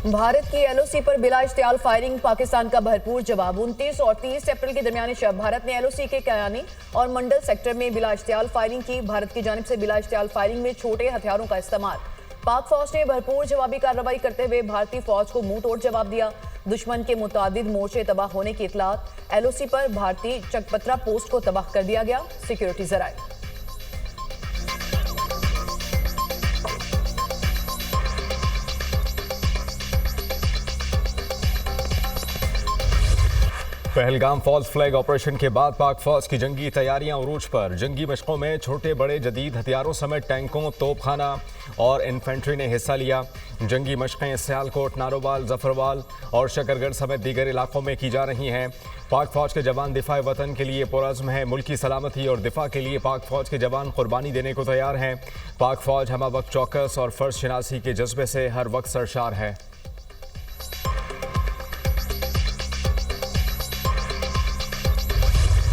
भारत की एलओसी पर बिला इश्तियाल फायरिंग, पाकिस्तान का भरपूर जवाब। 29 और 30 अप्रैल के दरमियानी शब भारत ने एलओसी के कयानी और मंडल सेक्टर में बिला इश्तियाल फायरिंग की। भारत की जानिब से बिला इश्तियाल फायरिंग में छोटे हथियारों का इस्तेमाल। पाक फौज ने भरपूर जवाबी कार्रवाई करते हुए भारतीय फौज को मुंह तोड़ जवाब दिया। दुश्मन के मुतादिद मोर्चे तबाह होने की इतलात। एलओसी पर भारतीय चकपत्रा पोस्ट को तबाह कर दिया गया। सिक्योरिटी जराए। पहलगाम फॉल्स फ्लैग ऑपरेशन के बाद पाक फौज की जंगी तैयारियां उरूज पर। जंगी मशकों में छोटे बड़े जदीद हथियारों समेत टैंकों, तोपखाना और इन्फेंट्री ने हिस्सा लिया। जंगी मशकें सियालकोट, नारोवाल, जफरवाल और शकरगढ़ समेत दीगर इलाकों में की जा रही हैं। पाक फौज के जवान दिफा वतन के लिए पुरज़्म हैं। मुल्की सलामती और दिफा के लिए पाक फौज के जवान कुर्बानी देने को तैयार हैं। पाक फौज हमा वक्त चौकस और फर्ज शनासी के जज्बे से हर वक्त सरशार है।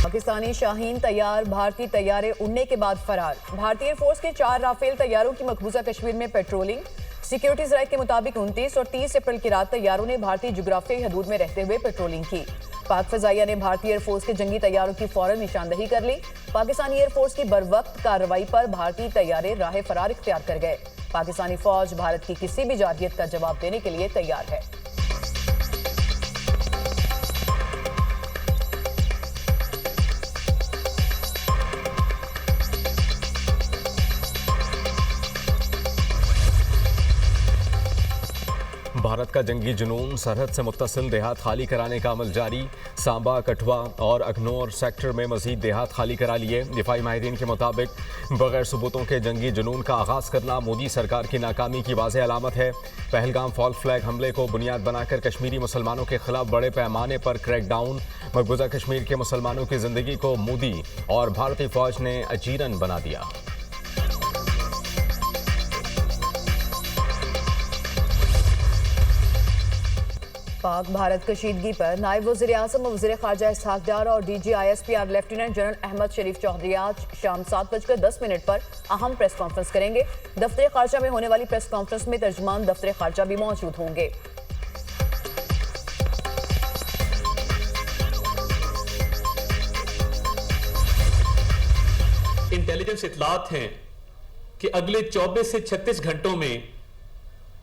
पाकिस्तानी शाहीन तैयार, भारतीय तैयारे उड़ने के बाद फरार। भारतीय एयरफोर्स के 4 राफेल तैयारों की मकबूजा कश्मीर में पेट्रोलिंग। सिक्योरिटी जराये के मुताबिक 29 और 30 अप्रैल की रात तैयारों ने भारतीय जुग्राफियाई हदूद में रहते हुए पेट्रोलिंग की। पाक फजाइया ने भारतीय एयरफोर्स के जंगी तैयारों की फौरन निशानदही कर ली। पाकिस्तानी एयरफोर्स की बरवक्त कार्रवाई पर भारतीय तैयारे राह फरार इख्तियार कर गए। पाकिस्तानी फौज भारत की किसी भी जारहियत का जवाब देने के लिए तैयार है। भारत का जंगी जुनून, सरहद से मुत्तसिल देहात खाली कराने का अमल जारी। सांबा, कठुआ और अखनौर सेक्टर में मजीद देहात खाली करा लिए। दिफाई माहिरीन के मुताबिक बगैर सबूतों के जंगी जुनून का आगाज़ करना मोदी सरकार की नाकामी की वाज़ेह अलामत है। पहलगाम फॉल्स फ्लैग हमले को बुनियाद बनाकर कश्मीरी मुसलमानों के खिलाफ बड़े पैमाने पर क्रैकडाउन। मकबूजा कश्मीर के मुसलमानों की जिंदगी को मोदी और भारतीय फौज ने अजीरन बना दिया। पाक भारत कशीदगी पर नायब वज़ीर आज़म और वज़ीर ख़ारजा इसहाक डार और DGISPR लेफ्टिनेंट जनरल अहमद शरीफ चौधरी आज शाम 7:10 पर अहम प्रेस कॉन्फ्रेंस करेंगे। दफ्तर ख़ारजा में होने वाली प्रेस कॉन्फ्रेंस में तर्जुमान दफ्तर ख़ारजा भी मौजूद होंगे। इंटेलिजेंस इतलात हैं कि अगले 24 से 36 घंटों में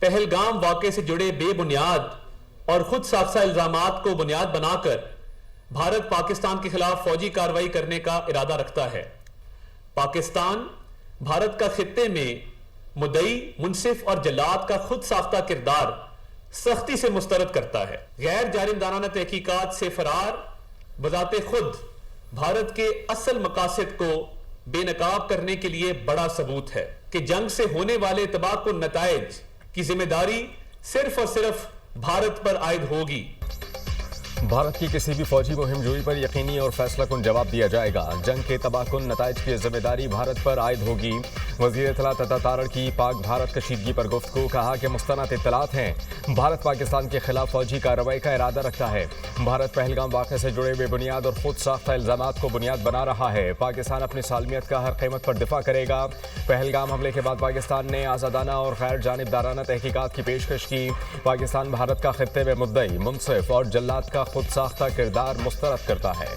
पहलगाम वाक़े से जुड़े बेबुनियाद और खुद साज़ा इल्जामात को बुनियाद बनाकर भारत पाकिस्तान के खिलाफ फौजी कार्रवाई करने का इरादा रखता है। पाकिस्तान भारत का खित्ते में मुद्दई, मुंसिफ और जल्लाद का खुद साख्ता किरदार सख्ती से मुस्तरद करता है। गैर जानिबदाराना तहकीकात से फरार बजाते खुद भारत के असल मकासद को बेनकाब करने के लिए बड़ा सबूत है कि जंग से होने वाले तबाहकुन नताइज की जिम्मेदारी सिर्फ और सिर्फ भारत पर आयद होगी। भारत की किसी भी फौजी मुहिम जोई पर यकीनी और फैसलाकुन जवाब दिया जाएगा। जंग के तबाहकुन नताइज की जिम्मेदारी भारत पर आयद होगी। वज़ीर इत्तलात अता तारड़ की पाक भारत कशीदगी पर गुफ्तगू। कहा कि मुस्तनद इत्तलात हैं भारत पाकिस्तान के खिलाफ फौजी कार्रवाई का इरादा रखता है। भारत पहलगाम वाक़े से जुड़े बेबुनियाद और खुद साख्ता इल्ज़ामात को बुनियाद बना रहा है। पाकिस्तान अपनी सालमियत का हर कीमत पर दिफा करेगा। पहलगाम हमले के बाद पाकिस्तान ने आज़ादाना और गैर जानिबदाराना तहकीकात की पेशकश की। पाकिस्तान भारत का खित्ते में मुद्दई, मुंसिफ और जल्लाद का खुद साख्ता किरदार मुस्तरद करता है।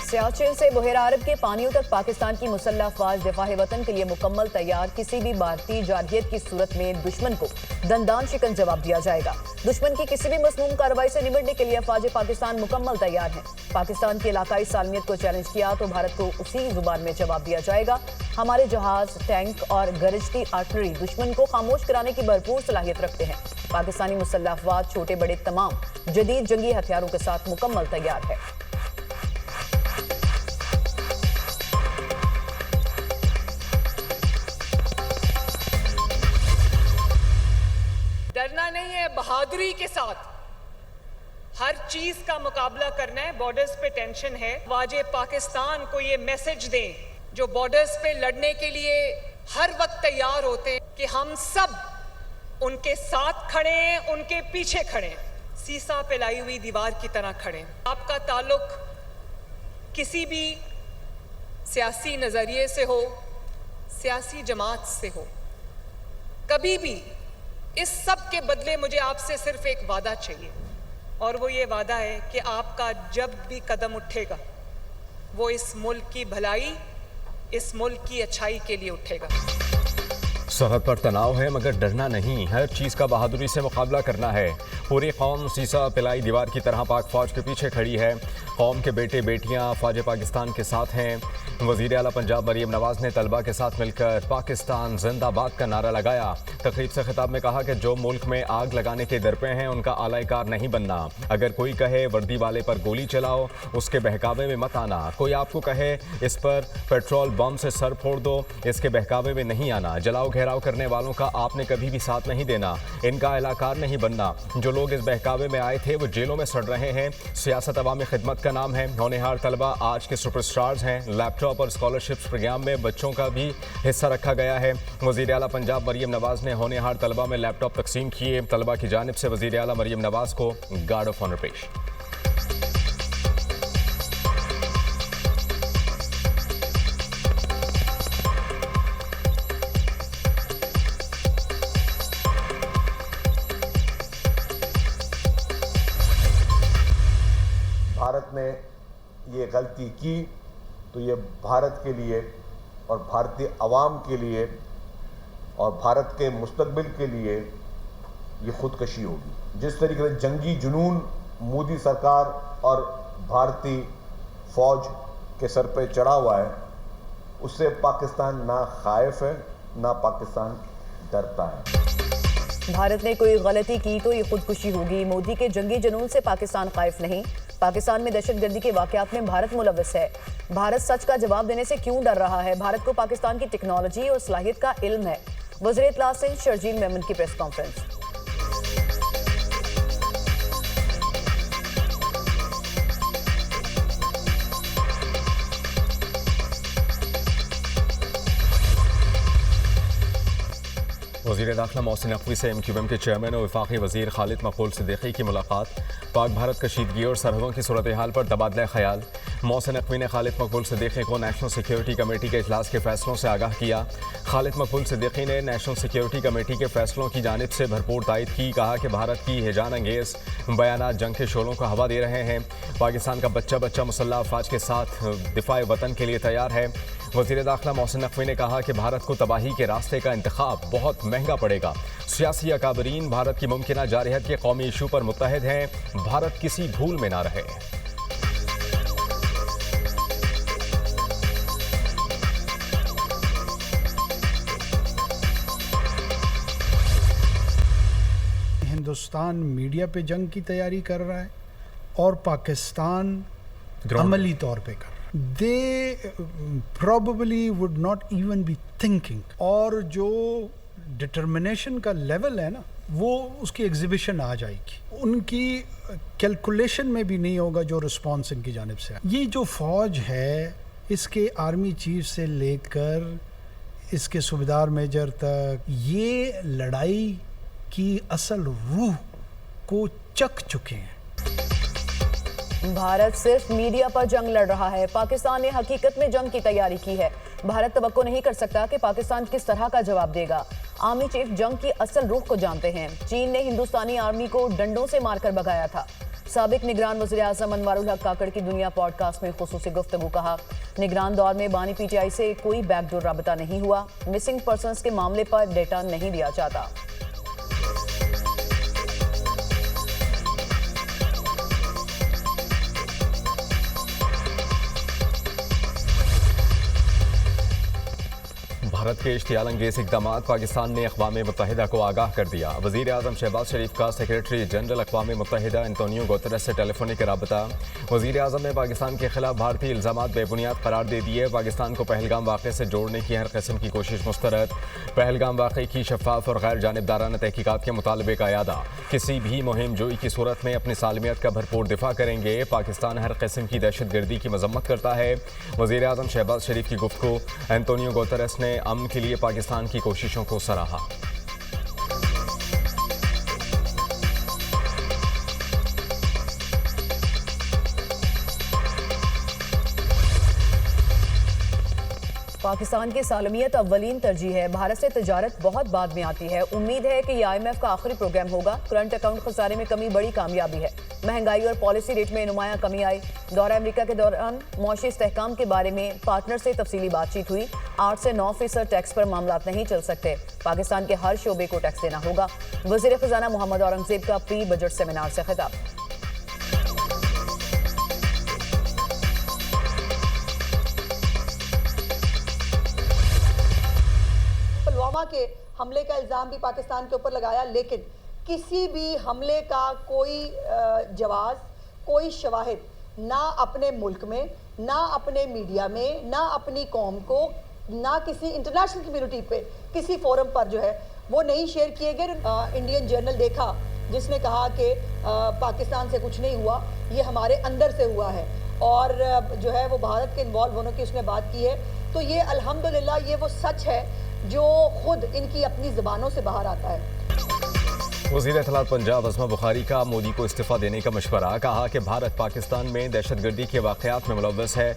सियाचिन से बहरा अरब के पानियों तक पाकिस्तान की मुसल्लह अफवाज दिफाए वतन के लिए मुकम्मल तैयार। किसी भी भारतीय जारहियत की सूरत में दुश्मन को दंदान शिकन जवाब दिया जाएगा। दुश्मन की किसी भी मसनून कार्रवाई से निपटने के लिए अफवाज पाकिस्तान मुकम्मल तैयार हैं। पाकिस्तान की इलाकाई सालमियत को चैलेंज किया तो भारत को उसी जुबान में जवाब दिया जाएगा। हमारे जहाज, टैंक और गरजती आर्टिलरी दुश्मन को खामोश कराने की भरपूर सलाहियत रखते हैं। पाकिस्तानी मुसल्लह अफवाज छोटे बड़े तमाम जदीद जंगी हथियारों के साथ मुकम्मल तैयार है। डरना नहीं है, बहादुरी के साथ हर चीज का मुकाबला करना है। बॉर्डर्स पे टेंशन है, वाजे पाकिस्तान को ये मैसेज दें जो बॉर्डर्स पे लड़ने के लिए हर वक्त तैयार होते हैं कि हम सब उनके साथ खड़े हैं, उनके पीछे खड़े हैं। सीसा पिलाई हुई दीवार की तरह खड़े। आपका ताल्लुक किसी भी सियासी नजरिए से हो, सियासी जमात से हो, कभी भी इस सब के बदले मुझे आपसे सिर्फ एक वादा चाहिए, और वो ये वादा है कि आपका जब भी कदम उठेगा वो इस मुल्क की भलाई, इस मुल्क की अच्छाई के लिए उठेगा। सरहद पर तनाव है मगर डरना नहीं, हर चीज़ का बहादुरी से मुकाबला करना है। पूरी कौम सीसा पिलाई दीवार की तरह पाक फौज के पीछे खड़ी है। कौम के बेटे बेटियां फौज पाकिस्तान के साथ हैं। वज़ीर आला पंजाब मरीम नवाज ने तलबा के साथ मिलकर पाकिस्तान जिंदाबाद का नारा लगाया। तकरीब से खिताब में कहा कि जो मुल्क में आग लगाने के दर पे हैं उनका आलाकार नहीं बनना। अगर कोई कहे वर्दी वाले पर गोली चलाओ, उसके बहकावे में मत आना। कोई आपको कहे इस पर पेट्रोल बम से सर फोड़ दो, इसके बहकावे में नहीं आना। जलाओ घेराव करने वालों का आपने कभी भी साथ नहीं देना, इनका आलाकार नहीं बनना। जो लोग इस बहकावे में आए थे वो जेलों में सड़ रहे हैं। सियासत अवामी खिदमत का नाम है। होनहार तलबा आज के सुपरस्टार्स हैं। लैपटॉप और स्कॉलरशिप्स प्रोग्राम में बच्चों का भी हिस्सा रखा गया है। वज़ीर आला पंजाब मरीम नवाज ने होनहार तलबा में लैपटॉप तकसीम किए। तलबा की जानिब से वज़ीर आला मरीम नवाज को गार्ड ऑफ ऑनर पेश। भारत ने ये गलती की तो ये भारत के लिए और भारतीय अवाम के लिए और भारत के मुस्तकबिल के लिए ये खुदकशी होगी। जिस तरीके से जंगी जुनून मोदी सरकार और भारतीय फौज के सर पे चढ़ा हुआ है, उससे पाकिस्तान ना खाइफ है ना पाकिस्तान डरता है। भारत ने कोई गलती की तो ये खुदकुशी होगी। मोदी के जंगी जुनून से पाकिस्तान खाइफ नहीं। पाकिस्तान में दहशतगर्दी के वाकयात में भारत मुलव्वस है। भारत सच का जवाब देने से क्यों डर रहा है? भारत को पाकिस्तान की टेक्नोलॉजी और सलाहियत का इल्म है। वज़ीर इत्तला से शर्जील मेमन की प्रेस कॉन्फ्रेंस। वज़ीर दाखिला मोहसिन नकवी से MQM के चेयरमैन और वफाकी वज़ीर खालिद मकबूल सिद्दीकी की मुलाकात। पाक भारत कशीदगी और सरहदों की सूरत हाल पर तबादला ख्याल। मोहसिन नकवी ने खालिद मकबूल सिद्दीकी को नेशनल सिक्योरिटी कमेटी के इजलास के फैसलों से आगाह किया। खालिद मकबूल सिद्दीकी ने नेशनल सिक्योरिटी कमेटी के फैसलों की जानिब से भरपूर तायद की। कहा कि भारत की हिजान अंगेज़ बयानात जंग के शोलों को हवा दे रहे हैं। पाकिस्तान का बच्चा बच्चा मुसल्लह अफवाज के साथ दिफाए वतन के लिए तैयार है। वज़ीर दाखिला मोहसिन नकवी ने कहा कि भारत को तबाही के रास्ते का इंतखाब बहुत महंगा पड़ेगा। सियासी अकाबरीन भारत की मुमकिन जारहियत के कौमी इशू पर मुत्तहिद हैं। भारत किसी भूल में ना रहे। हिंदुस्तान मीडिया पे जंग की तैयारी कर रहा है और पाकिस्तान अमली तौर पे कर रहा है। They probably would not even be thinking, और जो डिटर्मिनेशन का लेवल है ना, वो उसकी एग्जिबिशन आ जाएगी। उनकी कैलकुलेशन में भी नहीं होगा जो रिस्पॉन्स इनकी जानिब से। ये जो फौज है, इसके आर्मी चीफ से लेकर इसके सूबेदार मेजर तक, ये लड़ाई की असल रूह को चख चुके हैं। भारत सिर्फ मीडिया पर जंग लड़ रहा है। पाकिस्तान ने हकीकत में जंग की तैयारी की है। भारत तवक्को नहीं कर सकता कि पाकिस्तान किस तरह का जवाब देगा। आर्मी चीफ जंग की असल रुख को जानते हैं। चीन ने हिंदुस्तानी आर्मी को डंडों से मारकर भगाया था। साबिक निगरान वज़ीर आज़म अनवारुल हक काकड़ की दुनिया पॉडकास्ट में खुसूसी गुफ्तगू। कहा, निगरान दौर में बानी PTI से कोई बैकडोर राबता नहीं हुआ। मिसिंग पर्सन्स के मामले पर डेटा नहीं दिया जाता। भारत के इश्तियाल अंगेज़ इक़दामात पाकिस्तान ने अक़वाम मुत्तहिदा को आगाह कर दिया। वज़ीर आज़म शहबाज शरीफ का सेक्रेटरी जनरल अक़वाम मुत्तहिदा एंटोनियो गुतेरेस से टेलीफोनिक रबता। वज़ीर आज़म ने पाकिस्तान के खिलाफ भारतीय इल्ज़ामात बेबुनियाद करार दे दिए। पाकिस्तान को पहलगाम वाक़े से जोड़ने की हर किस्म की कोशिश मुस्तरद। पहलगाम वाक़े की शफ़ाफ़ और गैर जानिबदाराना तहक़ीक़ात के मुतालबे का यादा। किसी भी मुहिम जोई की सूरत में अपनी सालमियत का भरपूर दिफा करेंगे। पाकिस्तान हर किस्म की दहशतगर्दी की मजम्मत करता है। वज़ीर आज़म शहबाज शरीफ की गुफ्तगू। एंटोनियो गुतेरेस ने अमन के लिए पाकिस्तान की कोशिशों को सराहा। पाकिस्तान की सालमियत अव्वलीन तरजीह है। भारत से तिजारत बहुत बाद में आती है। उम्मीद है कि यह IMF का आखिरी प्रोग्राम होगा। करंट अकाउंट खसारे में कमी बड़ी कामयाबी है। महंगाई और पॉलिसी रेट में नुमायां कमी आई। दौरा अमेरिका के दौरान मौशी इस्तेहकाम के बारे में पार्टनर से तफसीली बातचीत हुई। 8 से 9% टैक्स पर मामला नहीं चल सकते। पाकिस्तान के हर शोबे को टैक्स देना होगा। वजीर खजाना मोहम्मद औरंगजेब का प्री बजट सेमिनार से खिताब। पुलवामा के हमले का इल्ज़ाम भी पाकिस्तान के ऊपर लगाया, लेकिन किसी भी हमले का कोई जवाब, कोई शवाहिद ना अपने मुल्क में, ना अपने मीडिया में, ना अपनी कौम को, ना किसी इंटरनेशनल कम्युनिटी पे किसी फोरम पर जो है वो नहीं शेयर किए गए। इंडियन जर्नल देखा जिसने कहा कि पाकिस्तान से कुछ नहीं हुआ, ये हमारे अंदर से हुआ है, और जो है वो भारत के इन्वॉल्व होने की उसने बात की है। तो ये अल्हम्दुलिल्लाह ये वो सच है जो खुद इनकी अपनी ज़बानों से बाहर आता है। वज़ीर इत्तलात पंजाब अज़मा बुखारी का मोदी को इस्तीफा देने का मशवरा। कहा कि भारत पाकिस्तान में दहशतगर्दी के वाक़यात में मुलव्वस है।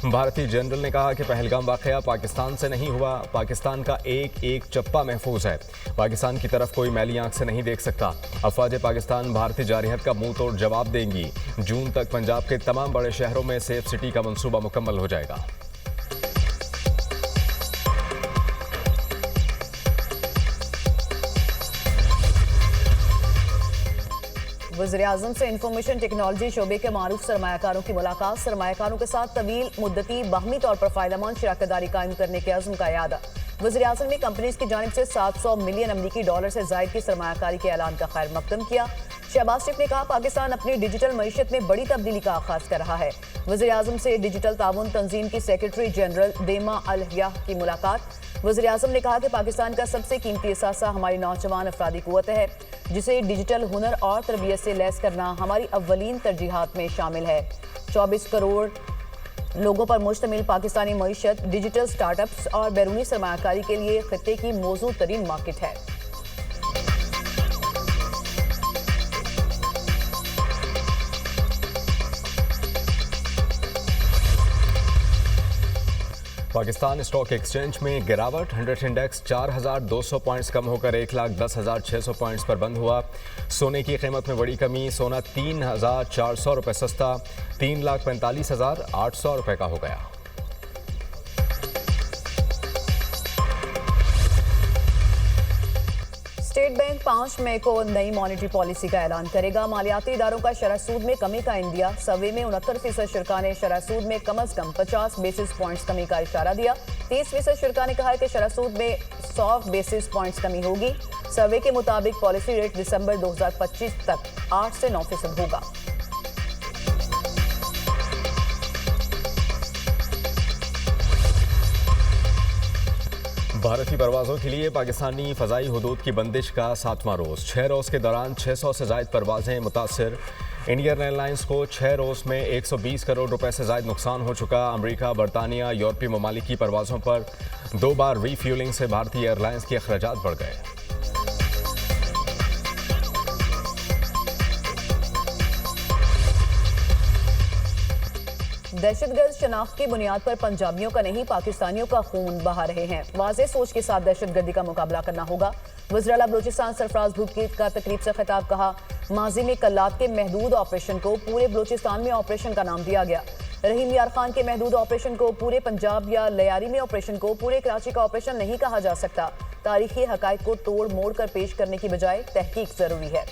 भारतीय जनरल ने कहा कि पहलगाम वाक़या पाकिस्तान से नहीं हुआ। पाकिस्तान का एक एक चप्पा महफूज है। पाकिस्तान की तरफ कोई मैली आंख से नहीं देख सकता। अफवाज पाकिस्तान भारतीय जारहियत का मुंह तोड़ जवाब देंगी। जून तक पंजाब के तमाम बड़े शहरों में सेफ सिटी का मंसूबा मुकम्मल हो जाएगा। वज़ीर-ए-आज़म से इंफॉर्मेशन टेक्नोलॉजी शोबे के मारूफ सरमायाकारों की मुलाकात। सरमायाकारों के साथ तवील मुद्दती बाहमी तौर पर फायदेमंद शराकतदारी कायम करने के अज़्म का यादा। वज़ीर-ए-आज़म ने कंपनीज की जानिब से $700 मिलियन अमरीकी डॉलर से ज़ायद की सरमायाकारी के ऐलान का खैर मकदम किया। शहबाज शरीफ ने कहा पाकिस्तान अपनी डिजिटल मईशत में बड़ी तब्दीली का आगाज कर रहा है। वज़ीर-ए-आज़म से डिजिटल ताउन तंजीम की सेक्रेटरी जनरल देमा अल हयाह की मुलाकात। वज़ीर-ए-आज़म ने कहा कि पाकिस्तान का सबसे कीमती असासा हमारी नौजवान अफरादी कुव्वत है, जिसे डिजिटल हुनर और तरबियत से लैस करना हमारी अव्वलीन तरजीहात में शामिल है। 24 करोड़ लोगों पर मुश्तमिल पाकिस्तानी मईशत डिजिटल स्टार्टअप्स और बैरूनी सरमायाकारी के लिए खित्ते की मौजूद तरीन मार्केट है। पाकिस्तान स्टॉक एक्सचेंज में गिरावट। 100 इंडेक्स 4200 पॉइंट्स कम होकर 1,10,600 पॉइंट्स पर बंद हुआ। सोने की कीमत में बड़ी कमी। सोना 3,400 रुपये सस्ता 3,45,800 रुपये का हो गया। स्टेट बैंक 5 मई को नई मॉनेटरी पॉलिसी का ऐलान करेगा। मालियाती इदारों का शरह सूद में कमी का इंदिया। सर्वे में 69% शुरा ने शरह सूद में कम अज कम 50 बेसिस पॉइंट्स कमी का इशारा दिया। 30% शुरा ने कहा है कि शरह सूद में 100 बेसिस पॉइंट्स कमी होगी। सर्वे के मुताबिक पॉलिसी रेट दिसंबर 2025 तक 8 से 9% होगा। भारतीय परवाज़ों के लिए पाकिस्तानी फ़ज़ाई हुदूद की बंदिश का 7वां रोज़। 6 रोज़ के दौरान 600 से ज़ायद परवाज़ें मुतासर। इंडियन एयरलाइंस को 6 रोज़ में 120 करोड़ रुपए से ज़ायद नुकसान हो चुका। अमेरिका, बरतानिया, यूरोपीय ममालिक की परवाज़ों पर 2 बार रीफ्यूलिंग से भारतीय एयरलाइंस के अखराजात बढ़ गए। दहशतगर्द शनाख्त की बुनियाद पर पंजाबियों का नहीं पाकिस्तानियों का खून बहा रहे हैं। वाज़ेह सोच के साथ दहशतगर्दी का मुकाबला करना होगा। वज़ीर आला बलूचिस्तान सरफराज भुट्टी का तकरीब से खिताब। कहा माजी में कल्लात के महदूद ऑपरेशन को पूरे बलूचिस्तान में ऑपरेशन का नाम दिया गया। रहीम यार खान के महदूद ऑपरेशन को पूरे पंजाब या लयारी में ऑपरेशन को पूरे कराची का ऑपरेशन नहीं कहा जा सकता। तारीखी हकायक को तोड़ मोड़ कर पेश करने की बजाय तहकीक जरूरी है।